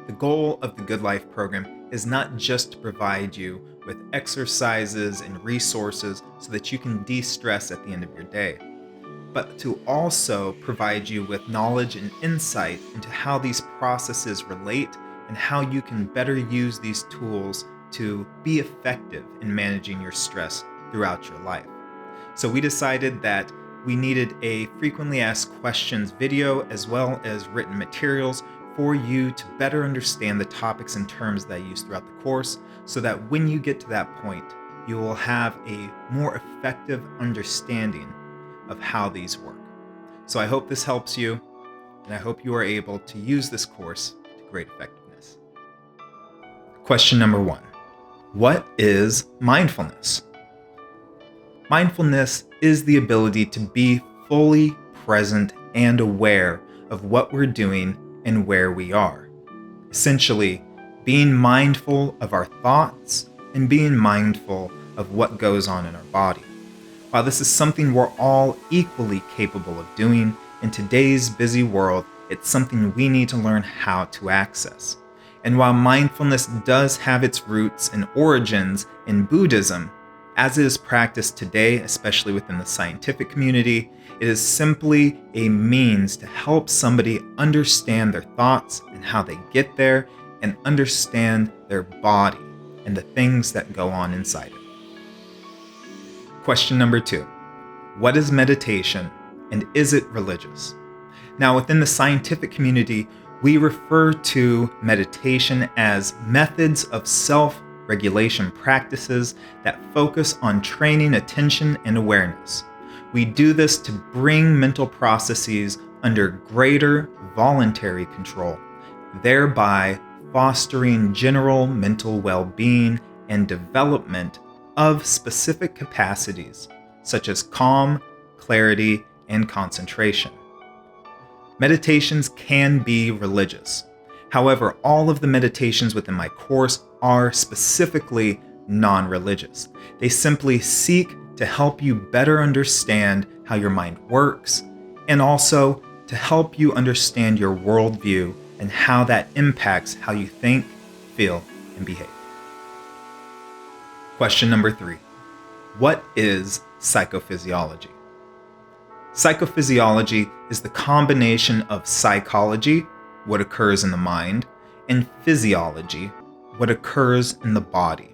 The goal of the Good Life program is not just to provide you with exercises and resources so that you can de-stress at the end of your day, but to also provide you with knowledge and insight into how these processes relate and how you can better use these tools to be effective in managing your stress throughout your life. So we decided that we needed a frequently asked questions video as well as written materials for you to better understand the topics and terms that I use throughout the course, so that when you get to that point, you will have a more effective understanding of how these work. So I hope this helps you, and I hope you are able to use this course to great effectiveness. Question number 1. What is mindfulness? Mindfulness is the ability to be fully present and aware of what we're doing and where we are. Essentially, being mindful of our thoughts and being mindful of what goes on in our body. While this is something we're all equally capable of doing, in today's busy world, it's something we need to learn how to access. And while mindfulness does have its roots and origins in Buddhism, as it is practiced today, especially within the scientific community, it is simply a means to help somebody understand their thoughts and how they get there, and understand their body and the things that go on inside it. Question number 2. What is meditation, and is it religious? Now, within the scientific community, we refer to meditation as methods of self-regulation practices that focus on training attention and awareness. We do this to bring mental processes under greater voluntary control, thereby fostering general mental well-being and development of specific capacities, such as calm, clarity, and concentration. Meditations can be religious. However, all of the meditations within my course are specifically non-religious. They simply seek to help you better understand how your mind works, and also to help you understand your worldview and how that impacts how you think, feel, and behave. Question number 3. What is psychophysiology? Psychophysiology is the combination of psychology, what occurs in the mind, and physiology, what occurs in the body.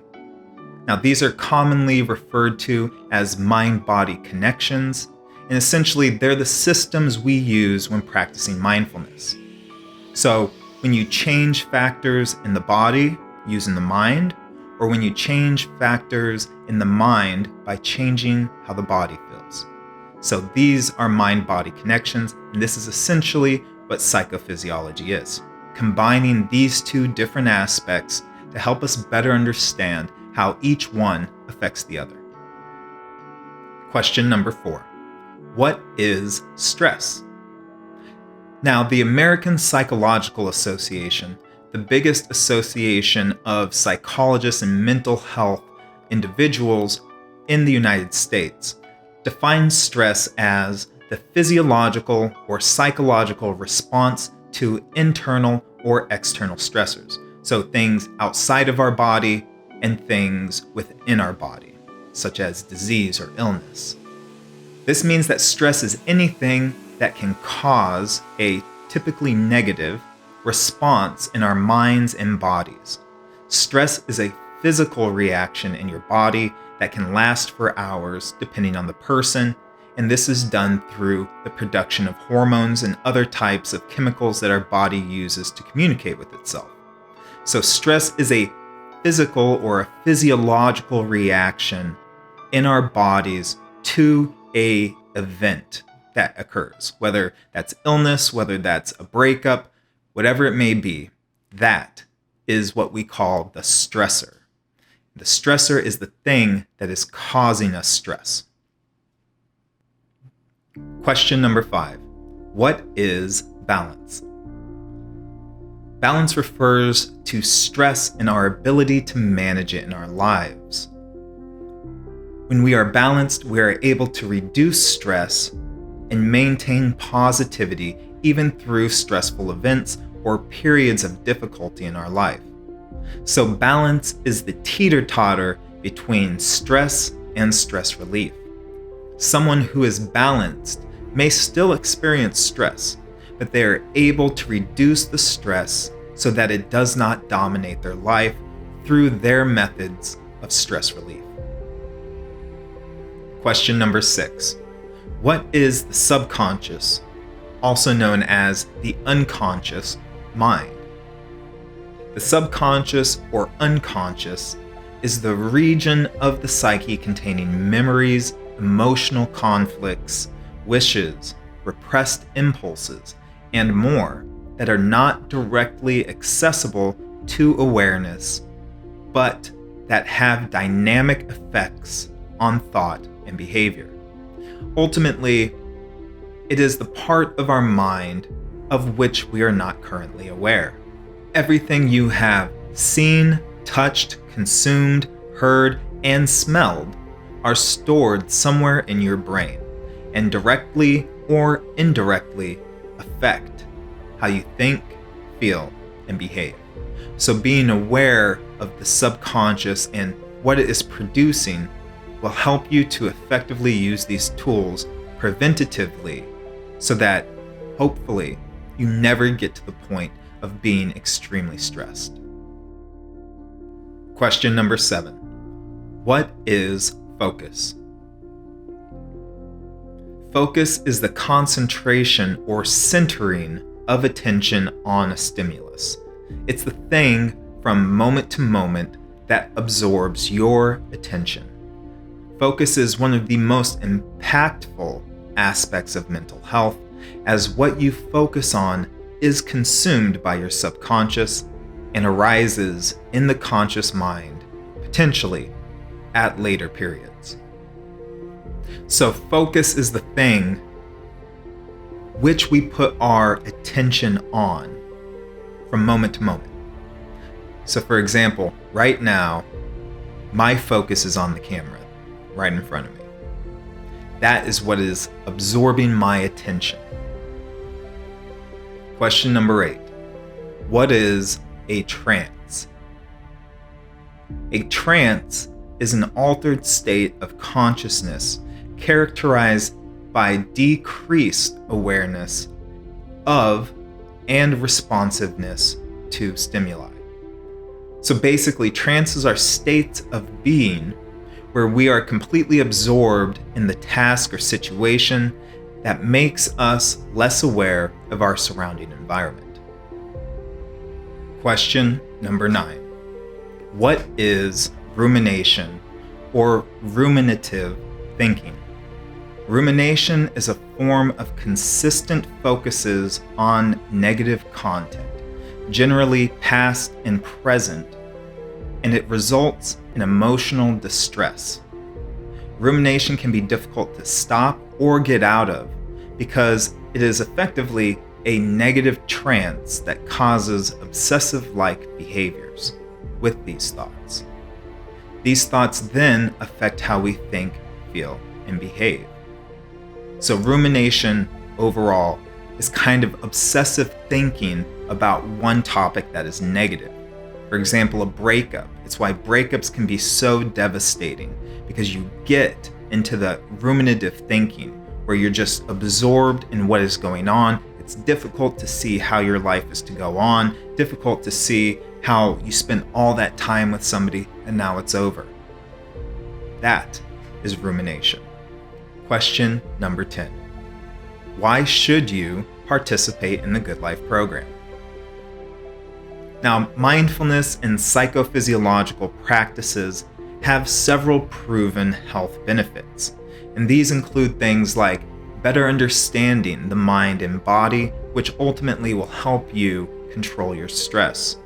Now, these are commonly referred to as mind-body connections, and essentially they're the systems we use when practicing mindfulness. So, when you change factors in the body using the mind, or when you change factors in the mind by changing how the body feels. So these are mind-body connections, and this is essentially what psychophysiology is, combining these two different aspects to help us better understand how each one affects the other. Question number 4. What is stress? Now, the American Psychological Association, the biggest association of psychologists and mental health individuals in the United States, defines stress as the physiological or psychological response to internal or external stressors. So things outside of our body and things within our body, such as disease or illness. This means that stress is anything that can cause a typically negative response in our minds and bodies. Stress is a physical reaction in your body that can last for hours depending on the person, and this is done through the production of hormones and other types of chemicals that our body uses to communicate with itself. So stress is a physical or a physiological reaction in our bodies to an event that occurs, whether that's illness, whether that's a breakup, whatever it may be. That is what we call the stressor. The stressor is the thing that is causing us stress. Question number 5. What is balance? Balance refers to stress and our ability to manage it in our lives. When we are balanced, we are able to reduce stress and maintain positivity even through stressful events or periods of difficulty in our life. So balance is the teeter-totter between stress and stress relief. Someone who is balanced may still experience stress, but they are able to reduce the stress so that it does not dominate their life through their methods of stress relief. Question number 6. What is the subconscious, also known as the unconscious mind? The subconscious or unconscious is the region of the psyche containing memories, emotional conflicts, wishes, repressed impulses, and more that are not directly accessible to awareness, but that have dynamic effects on thought and behavior. Ultimately, it is the part of our mind of which we are not currently aware. Everything you have seen, touched, consumed, heard, and smelled are stored somewhere in your brain and directly or indirectly affect how you think, feel, and behave. So being aware of the subconscious and what it is producing will help you to effectively use these tools preventatively so that, hopefully, you never get to the point of being extremely stressed. Question number 7. What is focus? Focus is the concentration or centering of attention on a stimulus. It's the thing from moment to moment that absorbs your attention. Focus is one of the most impactful aspects of mental health, as what you focus on is consumed by your subconscious and arises in the conscious mind, potentially at later periods. So focus is the thing which we put our attention on from moment to moment. So for example, right now, my focus is on the camera right in front of me. That is what is absorbing my attention. Question number 8. What is a trance? A trance is an altered state of consciousness characterized by decreased awareness of and responsiveness to stimuli. So basically, trances are states of being where we are completely absorbed in the task or situation that makes us less aware of our surrounding environment. Question number 9. What is rumination or ruminative thinking? Rumination is a form of consistent focuses on negative content, generally past and present, and it results in emotional distress. Rumination can be difficult to stop or get out of because it is effectively a negative trance that causes obsessive-like behaviors with these thoughts. These thoughts then affect how we think, feel, and behave. So rumination overall is kind of obsessive thinking about one topic that is negative. For example, a breakup. It's why breakups can be so devastating, because you get into the ruminative thinking where you're just absorbed in what is going on. It's difficult to see how your life is to go on, difficult to see how you spent all that time with somebody and now it's over. That is rumination. Question number 10. Why should you participate in the Good Life program? Now, mindfulness and psychophysiological practices have several proven health benefits, and these include things like better understanding the mind and body, which ultimately will help you control your stress.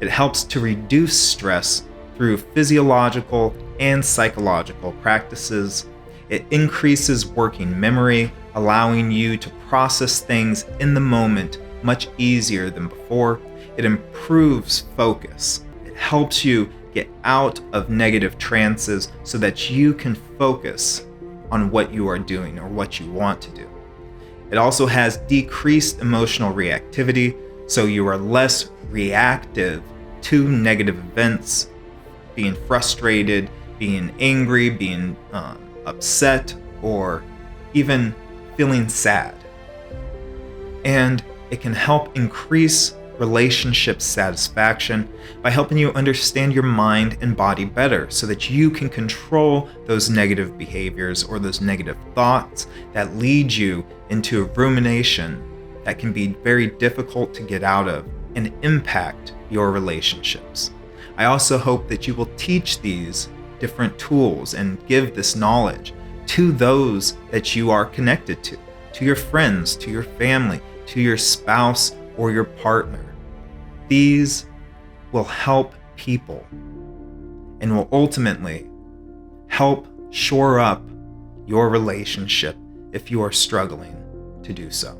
It helps to reduce stress through physiological and psychological practices. It increases working memory, allowing you to process things in the moment much easier than before. It improves focus. It helps you get out of negative trances so that you can focus on what you are doing or what you want to do. It also has decreased emotional reactivity, so you are less reactive to negative events, being frustrated, being angry, being upset, or even feeling sad. And it can help increase relationship satisfaction by helping you understand your mind and body better so that you can control those negative behaviors or those negative thoughts that lead you into a rumination that can be very difficult to get out of and impact your relationships. I also hope that you will teach these different tools and give this knowledge to those that you are connected to your friends, to your family, to your spouse or your partner. These will help people and will ultimately help shore up your relationship if you are struggling to do so.